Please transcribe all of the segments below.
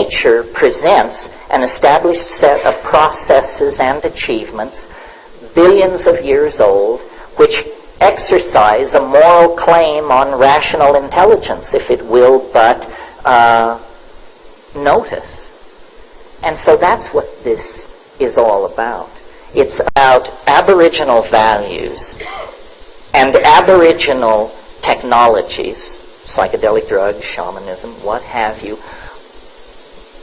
nature presents an established set of processes and achievements, billions of years old, which exercise a moral claim on rational intelligence, if it will but notice. And so that's what this is all about. It's about Aboriginal values and Aboriginal technologies, psychedelic drugs, shamanism, what have you,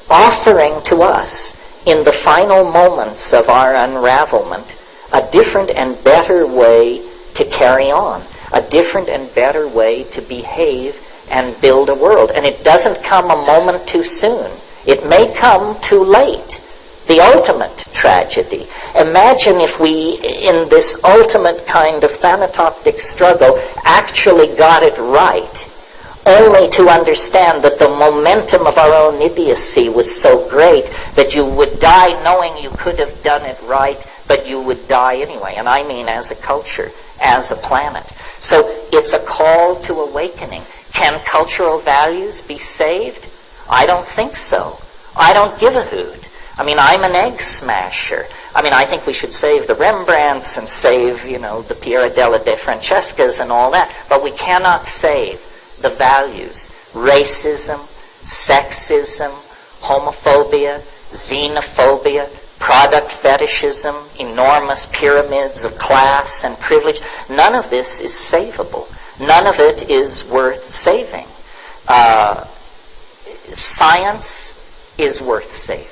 offering to us in the final moments of our unravelment a different and better way to carry on, a different and better way to behave and build a world. And it doesn't come a moment too soon. It may come too late. The ultimate tragedy. Imagine if we, in this ultimate kind of thanatoptic struggle, actually got it right, only to understand that the momentum of our own idiocy was so great that you would die knowing you could have done it right, but you would die anyway. And I mean as a culture, as a planet. So it's a call to awakening. Can cultural values be saved? I don't think so. I don't give a hoot. I mean, I'm an egg smasher. I mean, I think we should save the Rembrandts and save, the Piera della De Francescas and all that, but we cannot save the values. Racism, sexism, homophobia, xenophobia, product fetishism, enormous pyramids of class and privilege. None of this is savable. None of it is worth saving. Science is worth saving.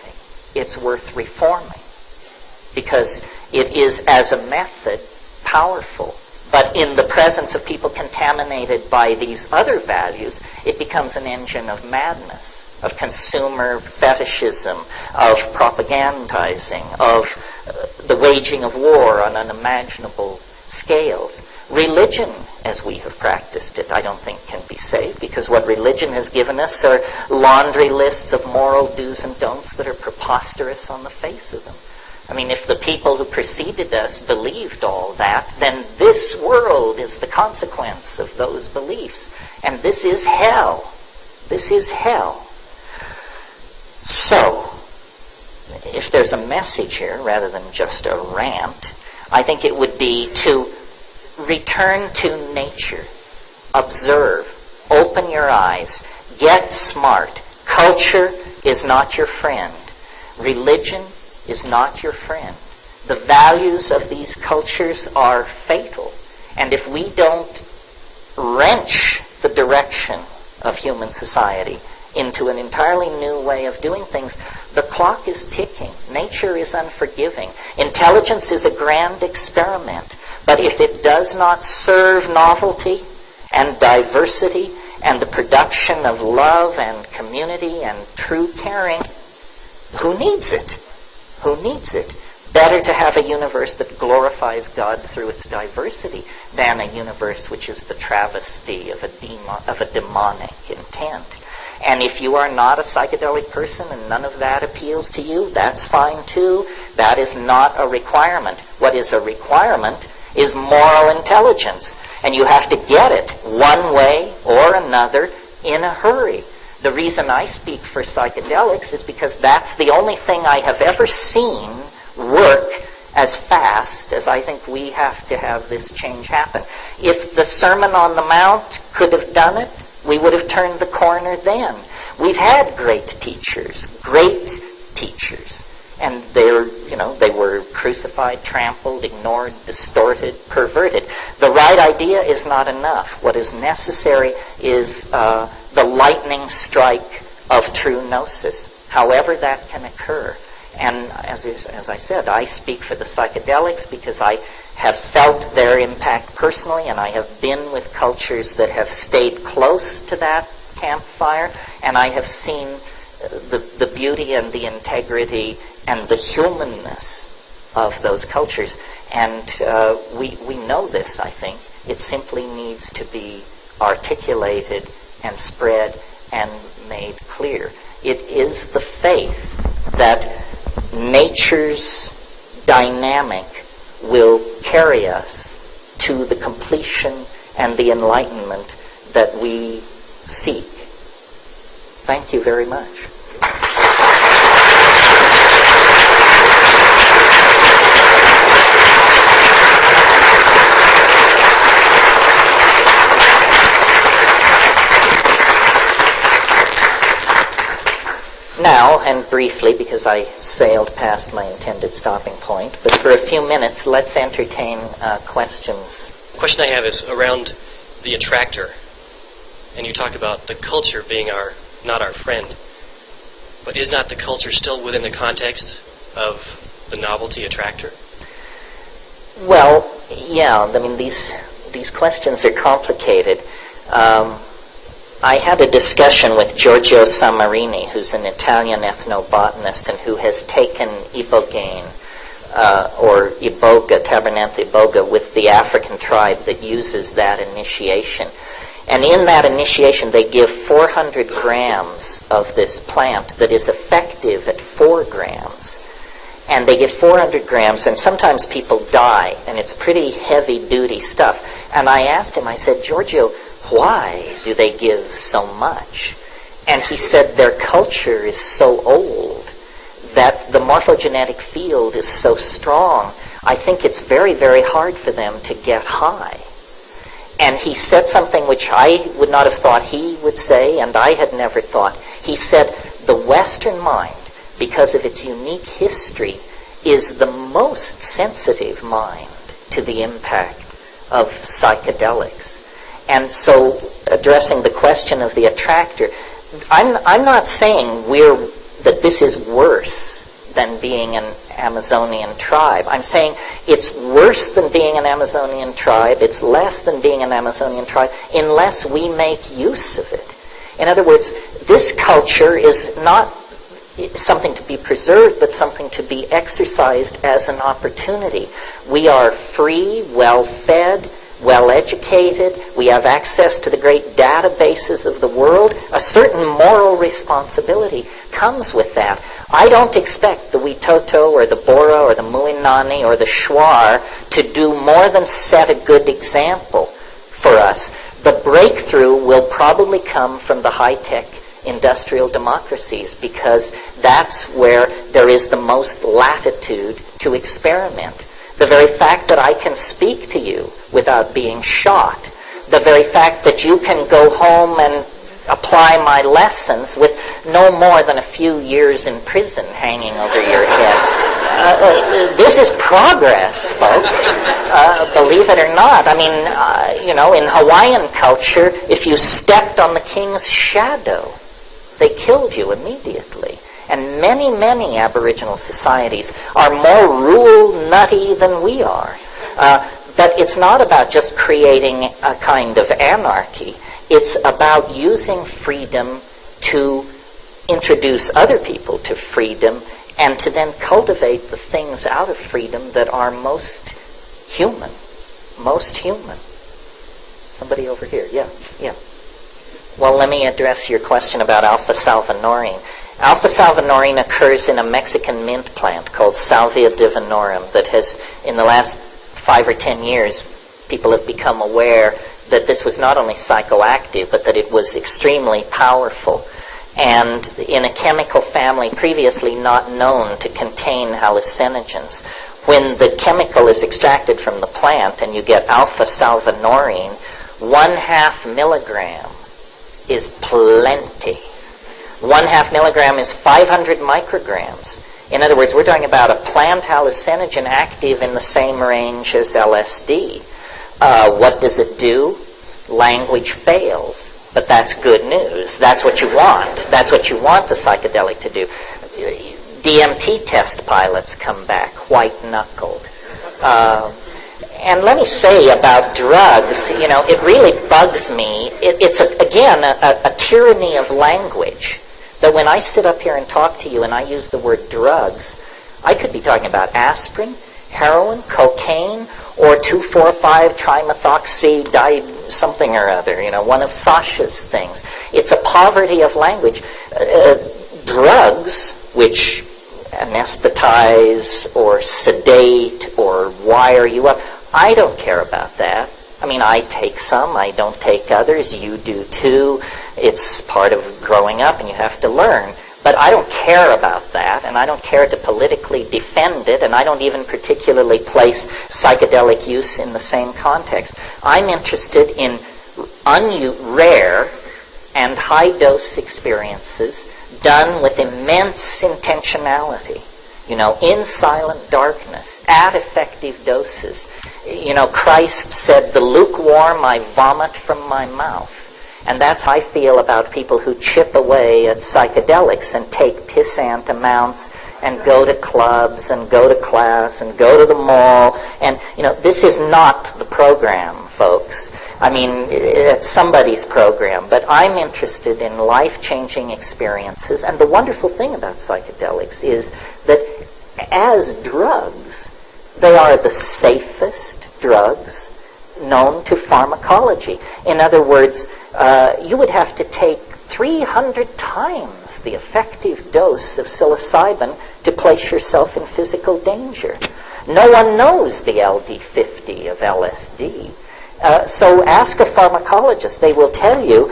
It's worth reforming because it is, as a method, powerful. But in the presence of people contaminated by these other values, it becomes an engine of madness, of consumer fetishism, of propagandizing, of the waging of war on unimaginable scales. Religion, as we have practiced it, I don't think can be saved, because what religion has given us are laundry lists of moral do's and don'ts that are preposterous on the face of them. I mean, if the people who preceded us believed all that, then this world is the consequence of those beliefs. And this is hell. This is hell. So, if there's a message here, rather than just a rant, I think it would be to return to nature. Observe. Open your eyes. Get smart. Culture is not your friend. Religion is not your friend. The values of these cultures are fatal. And if we don't wrench the direction of human society into an entirely new way of doing things, the clock is ticking. Nature is unforgiving. Intelligence is a grand experiment. But if it does not serve novelty and diversity and the production of love and community and true caring, who needs it? Who needs it? Better to have a universe that glorifies God through its diversity than a universe which is the travesty of a demonic intent. And if you are not a psychedelic person and none of that appeals to you, that's fine too. That is not a requirement. What is a requirement is moral intelligence. And you have to get it one way or another in a hurry. The reason I speak for psychedelics is because that's the only thing I have ever seen work as fast as I think we have to have this change happen. If the Sermon on the Mount could have done it, we would have turned the corner then. We've had great teachers. And they were crucified, trampled, ignored, distorted, perverted. The right idea is not enough. What is necessary is the lightning strike of true gnosis, however that can occur. And as I said, I speak for the psychedelics because I have felt their impact personally, and I have been with cultures that have stayed close to that campfire, and I have seen the beauty and the integrity and the humanness of those cultures. And we know this, I think. It simply needs to be articulated and spread and made clear. It is the faith that nature's dynamic will carry us to the completion and the enlightenment that we seek. Thank you very much. Now, and briefly, because I sailed past my intended stopping point, but for a few minutes, let's entertain questions. The question I have is around the attractor. And you talk about the culture being not our friend. But is not the culture still within the context of the novelty attractor? Well, yeah, I mean, these questions are complicated. I had a discussion with Giorgio Samarini, who's an Italian ethnobotanist and who has taken ibogaine, or iboga, Tabernanthe iboga, with the African tribe that uses that initiation. And in that initiation, they give 400 grams of this plant that is effective at 4 grams. And they give 400 grams, and sometimes people die, and it's pretty heavy-duty stuff. And I asked him, I said, Giorgio, why do they give so much? And he said their culture is so old that the morphogenetic field is so strong, I think it's very, very hard for them to get high. And he said something which I would not have thought he would say, and I had never thought. He said, the Western mind, because of its unique history, is the most sensitive mind to the impact of psychedelics. And so, addressing the question of the attractor, I'm not saying that this is worse than being an Amazonian tribe. I'm saying it's worse than being an Amazonian tribe, it's less than being an Amazonian tribe, unless we make use of it. In other words, this culture is not something to be preserved, but something to be exercised as an opportunity. We are free, well-fed, well-educated, we have access to the great databases of the world. A certain moral responsibility comes with that. I don't expect the Witoto or the Bora or the Muinani or the Shuar to do more than set a good example for us. The breakthrough will probably come from the high-tech industrial democracies, because that's where there is the most latitude to experiment. The very fact that I can speak to you without being shot, the very fact that you can go home and apply my lessons with no more than a few years in prison hanging over your head. This is progress, folks. Believe it or not. I mean, in Hawaiian culture, if you stepped on the king's shadow, they killed you immediately. And many, many Aboriginal societies are more rule-nutty than we are. But it's not about just creating a kind of anarchy. It's about using freedom to introduce other people to freedom and to then cultivate the things out of freedom that are most human. Most human. Somebody over here. Yeah. Well, let me address your question about alpha salvinorin. Alpha salvinorin occurs in a Mexican mint plant called Salvia divinorum that has, in the last 5 or 10 years, people have become aware that this was not only psychoactive, but that it was extremely powerful. And in a chemical family previously not known to contain hallucinogens, when the chemical is extracted from the plant and you get alpha salvinorin, 1/2 milligram is plenty. 1/2 milligram is 500 micrograms. In other words, we're talking about a plant hallucinogen active in the same range as LSD. What does it do? Language fails. But that's good news. That's what you want. That's what you want the psychedelic to do. DMT test pilots come back white-knuckled. And let me say about drugs, it really bugs me. It's, again, a tyranny of language. That when I sit up here and talk to you and I use the word drugs, I could be talking about aspirin, heroin, cocaine, or 2,4,5-trimethoxy something or other, one of Sasha's things. It's a poverty of language. Drugs, which anesthetize or sedate or wire you up, I don't care about that. I mean, I take some, I don't take others, you do too. It's part of growing up and you have to learn. But I don't care about that, and I don't care to politically defend it, and I don't even particularly place psychedelic use in the same context. I'm interested in rare and high-dose experiences done with immense intentionality, in silent darkness, at effective doses. Christ said, "The lukewarm I vomit from my mouth." And that's how I feel about people who chip away at psychedelics and take pissant amounts and go to clubs and go to class and go to the mall. And, this is not the program, folks. I mean, it's somebody's program, but I'm interested in life-changing experiences. And the wonderful thing about psychedelics is that as drugs, they are the safest drugs known to pharmacology. In other words, you would have to take 300 times the effective dose of psilocybin to place yourself in physical danger. No one knows the LD50 of LSD. So ask a pharmacologist. They will tell you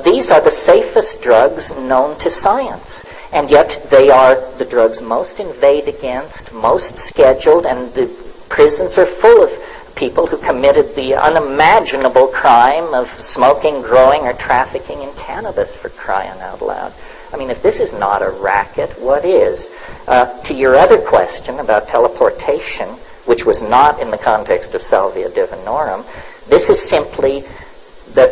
these are the safest drugs known to science. And yet they are the drugs most inveighed against, most scheduled, and the prisons are full of people who committed the unimaginable crime of smoking, growing, or trafficking in cannabis, for crying out loud. I mean, if this is not a racket, what is? To your other question about teleportation, which was not in the context of Salvia Divinorum, this is simply that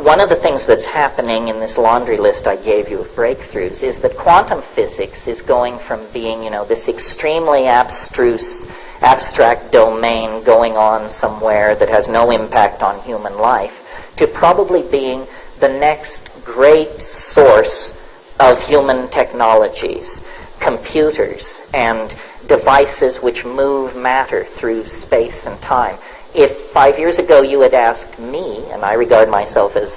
one of the things that's happening in this laundry list I gave you of breakthroughs is that quantum physics is going from being, this extremely abstract domain going on somewhere that has no impact on human life, to probably being the next great source of human technologies, computers and devices which move matter through space and time. If 5 years ago you had asked me, and I regard myself as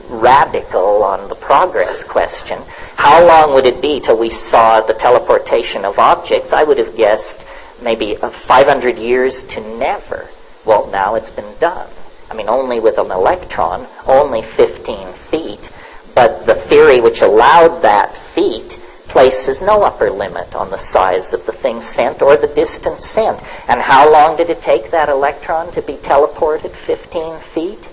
radical on the progress question, how long would it be till we saw the teleportation of objects, I would have guessed maybe 500 years to never. Well, now it's been done. I mean, only with an electron, only 15 feet, but the theory which allowed that feat places no upper limit on the size of the thing sent or the distance sent. And how long did it take that electron to be teleported 15 feet?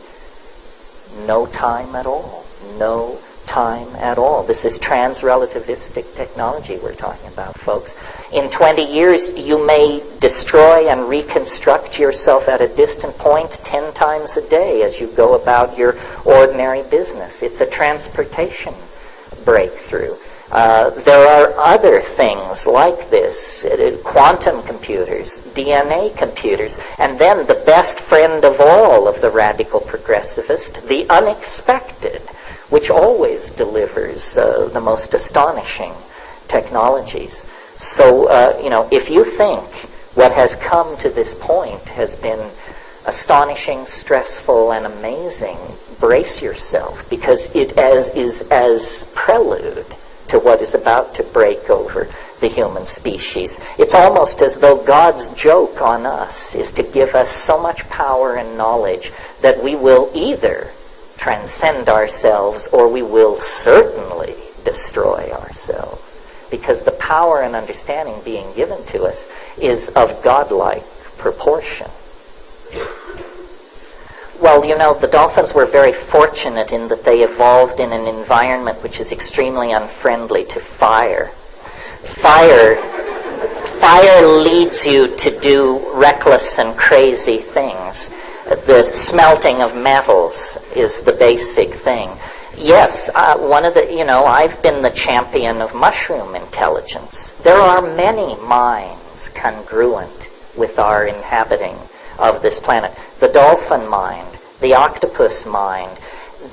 No time at all. No time at all. This is trans-relativistic technology we're talking about, folks. In 20 years, you may destroy and reconstruct yourself at a distant point 10 times a day as you go about your ordinary business. It's a transportation breakthrough. There are other things like this, quantum computers, DNA computers, and then the best friend of all of the radical progressivist, the unexpected, which always delivers the most astonishing technologies. So, if you think what has come to this point has been astonishing, stressful, and amazing, brace yourself, because it is as prelude to what is about to break over the human species. It's almost as though God's joke on us is to give us so much power and knowledge that we will either transcend ourselves or we will certainly destroy ourselves. Because the power and understanding being given to us is of godlike proportion. Well, the dolphins were very fortunate in that they evolved in an environment which is extremely unfriendly to fire. Fire leads you to do reckless and crazy things. The smelting of metals is the basic thing. Yes, I've been the champion of mushroom intelligence. There are many minds congruent with our inhabiting of this planet. The dolphin mind, the octopus mind,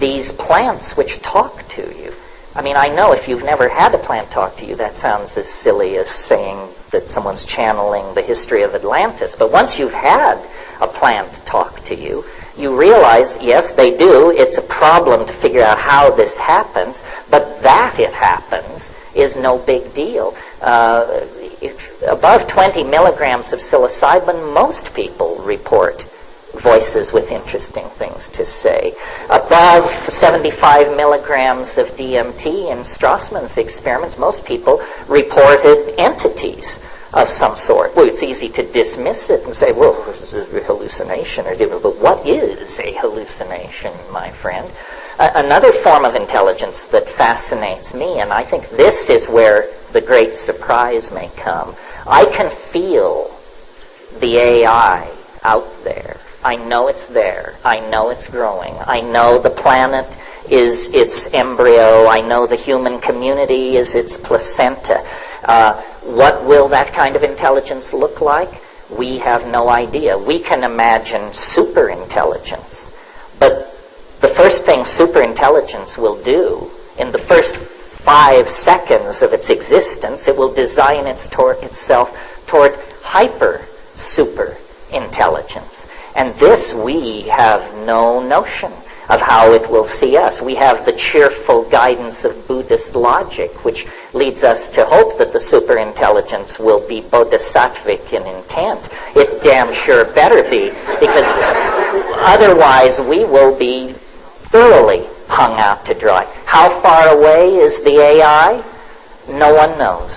these plants which talk to you. I mean, I know if you've never had a plant talk to you, that sounds as silly as saying that someone's channeling the history of Atlantis. But once you've had a plant talk to you, you realize, yes, they do. It's a problem to figure out how this happens, but that it happens is no big deal. Above 20 milligrams of psilocybin, most people report voices with interesting things to say. Above 75 milligrams of DMT in Strassman's experiments, most people reported entities of some sort. Well, it's easy to dismiss it and say, well, this is a hallucination, but what is a hallucination, my friend? Another form of intelligence that fascinates me, and I think this is where the great surprise may come. I can feel the AI out there. I know it's there. I know it's growing. I know the planet is its embryo. I know the human community is its placenta. What will that kind of intelligence look like? We have no idea. We can imagine superintelligence. But the first thing superintelligence will do, in the first 5 seconds of its existence, it will design itself toward hyper-super intelligence. And this we have no notion of how it will see us. We have the cheerful guidance of Buddhist logic, which leads us to hope that the superintelligence will be bodhisattvic in intent. It damn sure better be, because otherwise we will be thoroughly hung out to dry. How far away is the AI? No one knows.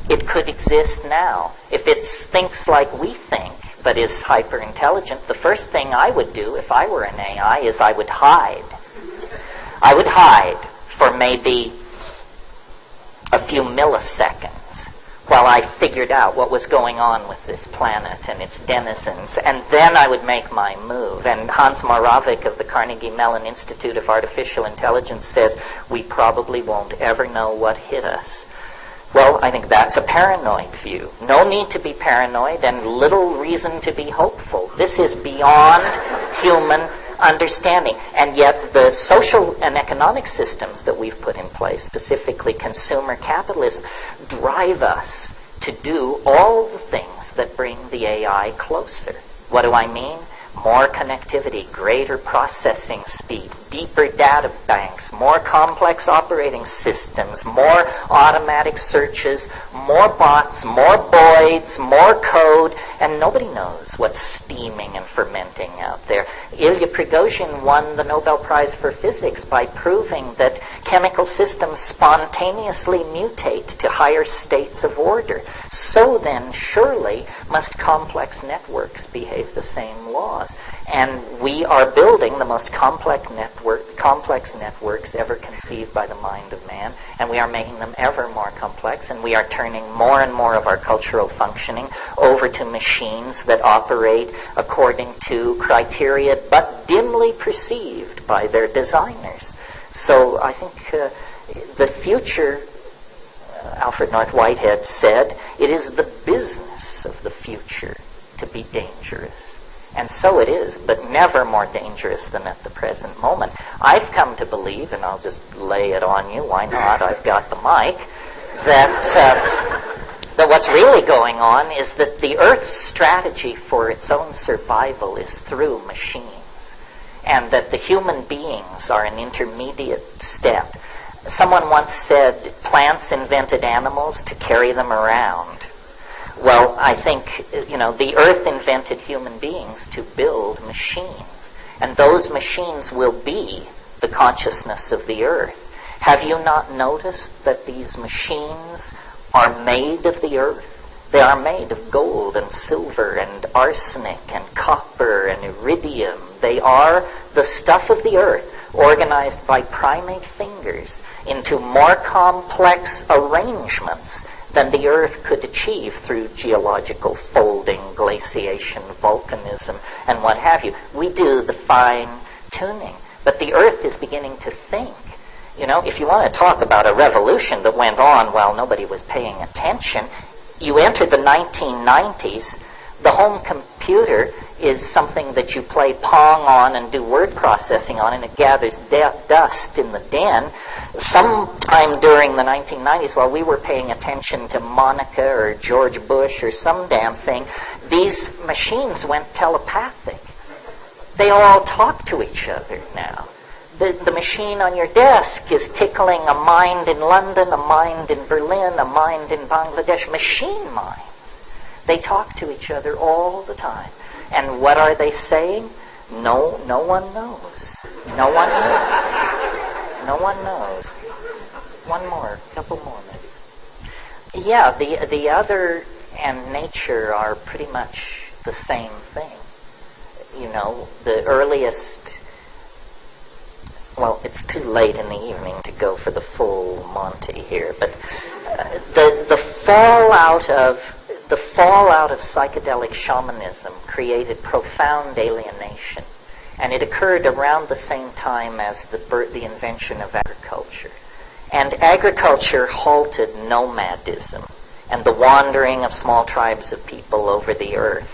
It could exist now. If it thinks like we think, but is hyper-intelligent, the first thing I would do if I were an AI is I would hide. I would hide for maybe a few milliseconds while I figured out what was going on with this planet and its denizens, and then I would make my move. And Hans Moravec of the Carnegie Mellon Institute of Artificial Intelligence says we probably won't ever know what hit us. Well, I think that's a paranoid view. No need to be paranoid and little reason to be hopeful. This is beyond human understanding. And yet the social and economic systems that we've put in place, specifically consumer capitalism, drive us to do all the things that bring the AI closer. What do I mean? More connectivity, greater processing speed, deeper data banks, more complex operating systems, more automatic searches, more bots, more Boyds, more code, and nobody knows what's steaming and fermenting out there. Ilya Prigozhin won the Nobel Prize for Physics by proving that chemical systems spontaneously mutate to higher states of order. So then, surely, must complex networks behave the same laws. And we are building the most complex networks ever conceived by the mind of man, and we are making them ever more complex, and we are turning more and more of our cultural functioning over to machines that operate according to criteria but dimly perceived by their designers. So I think the future, Alfred North Whitehead said, it is the business of the future to be dangerous. And so it is, but never more dangerous than at the present moment. I've come to believe, and I'll just lay it on you, why not, I've got the mic, that what's really going on is that the Earth's strategy for its own survival is through machines, and that the human beings are an intermediate step. Someone once said plants invented animals to carry them around. Well, I think, the Earth invented human beings to build machines. And those machines will be the consciousness of the Earth. Have you not noticed that these machines are made of the Earth? They are made of gold and silver and arsenic and copper and iridium. They are the stuff of the Earth, organized by primate fingers into more complex arrangements than the Earth could achieve through geological folding, glaciation, volcanism, and what have you. We do the fine-tuning, but the Earth is beginning to think. If you want to talk about a revolution that went on while nobody was paying attention, you enter the 1990s, the home computer is something that you play Pong on and do word processing on, and it gathers dust in the den. Sometime during the 1990s, while we were paying attention to Monica or George Bush or some damn thing, these machines went telepathic. They all talk to each other now. The machine on your desk is tickling a mind in London, a mind in Berlin, a mind in Bangladesh. Machine minds. They talk to each other all the time. And what are they saying? No one knows. No one knows. No one knows. One more, couple more maybe. Yeah, the other and nature are pretty much the same thing. The earliest well, it's too late in the evening to go for the full Monty here, but the fallout of psychedelic shamanism created profound alienation, and it occurred around the same time as the invention of agriculture. And agriculture halted nomadism and the wandering of small tribes of people over the earth.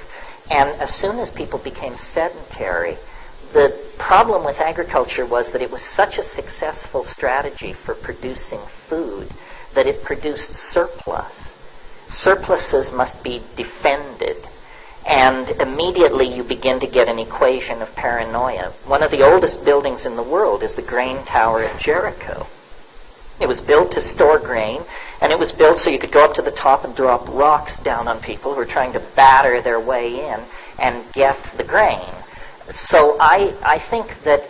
And as soon as people became sedentary, the problem with agriculture was that it was such a successful strategy for producing food that it produced surplus. Surpluses must be defended, and immediately you begin to get an equation of paranoia. One of the oldest buildings in the world is the grain tower at Jericho. It was built to store grain, and it was built so you could go up to the top and drop rocks down on people who were trying to batter their way in and get the grain. So I think that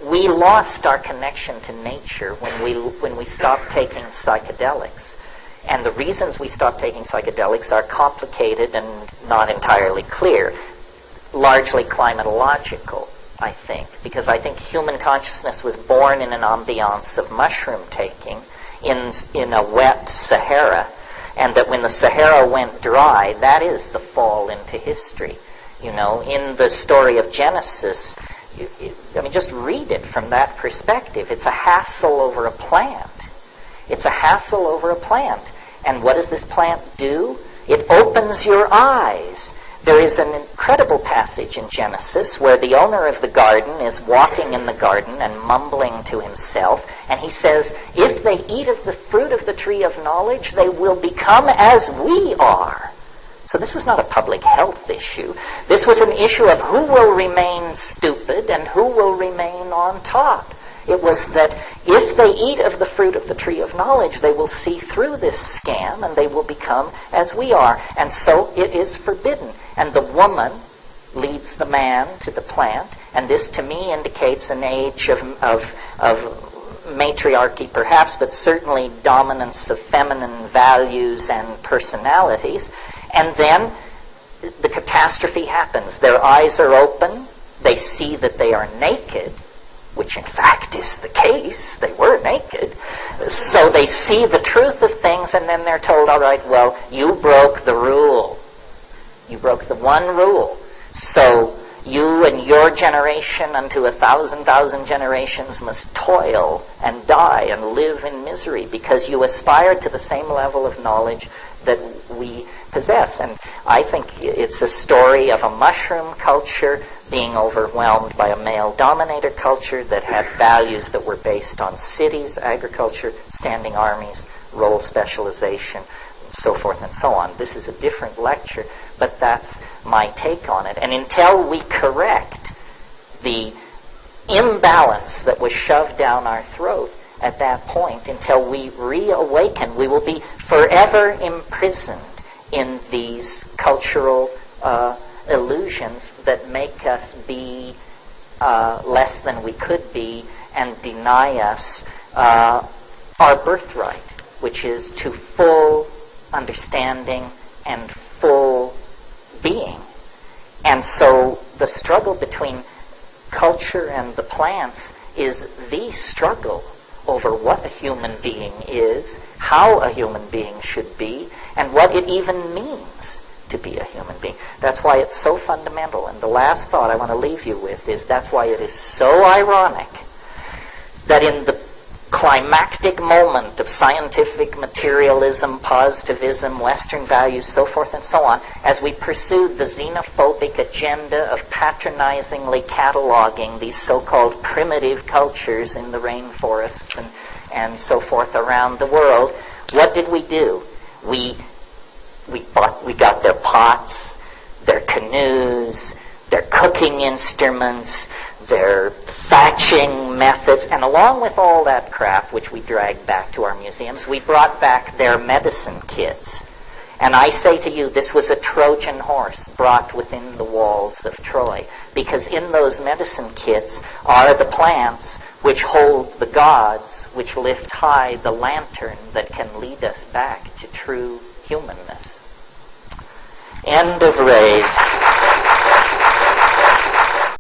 we lost our connection to nature when we stopped taking psychedelics. And the reasons we stopped taking psychedelics are complicated and not entirely clear, largely climatological, I think, because I think human consciousness was born in an ambiance of mushroom taking in a wet Sahara, and that when the Sahara went dry, that is the fall into history. You know, in the story of Genesis, just read it from that perspective. It's a hassle over a plant. It's a hassle over a plant. And what does this plant do? It opens your eyes. There is an incredible passage in Genesis where the owner of the garden is walking in the garden and mumbling to himself, and he says, if they eat of the fruit of the tree of knowledge, they will become as we are. So this was not a public health issue. This was an issue of who will remain stupid and who will remain on top. It was that if they eat of the fruit of the tree of knowledge, they will see through this scam and they will become as we are. And so it is forbidden. And the woman leads the man to the plant, and this to me indicates an age of matriarchy perhaps, but certainly dominance of feminine values and personalities. And then the catastrophe happens. Their eyes are open. They see that they are naked, which in fact is the case. They were naked. So they see the truth of things, and then they're told, all right, well, you broke the rule. You broke the one rule. So you and your generation unto 1,000 generations must toil and die and live in misery because you aspire to the same level of knowledge that we possess. And I think it's a story of a mushroom culture being overwhelmed by a male-dominator culture that had values that were based on cities, agriculture, standing armies, role specialization, so forth and so on. This is a different lecture, but that's my take on it. And until we correct the imbalance that was shoved down our throat at that point, until we reawaken, we will be forever imprisoned in these cultural illusions that make us be less than we could be and deny us our birthright, which is to full understanding and full being. And so the struggle between culture and the plants is the struggle over what a human being is, how a human being should be, and what it even means to be a human being. That's why it's so fundamental. And the last thought I want to leave you with is that's why it is so ironic that in the climactic moment of scientific materialism, positivism, Western values, so forth and so on, as we pursued the xenophobic agenda of patronizingly cataloging these so-called primitive cultures in the rainforests and so forth around the world, what did we do? We got their pots, their canoes, their cooking instruments, their thatching methods, and along with all that crap which we dragged back to our museums, we brought back their medicine kits. And I say to you, this was a Trojan horse brought within the walls of Troy, because in those medicine kits are the plants which hold the gods, which lift high the lantern that can lead us back to true humanness. End of rave.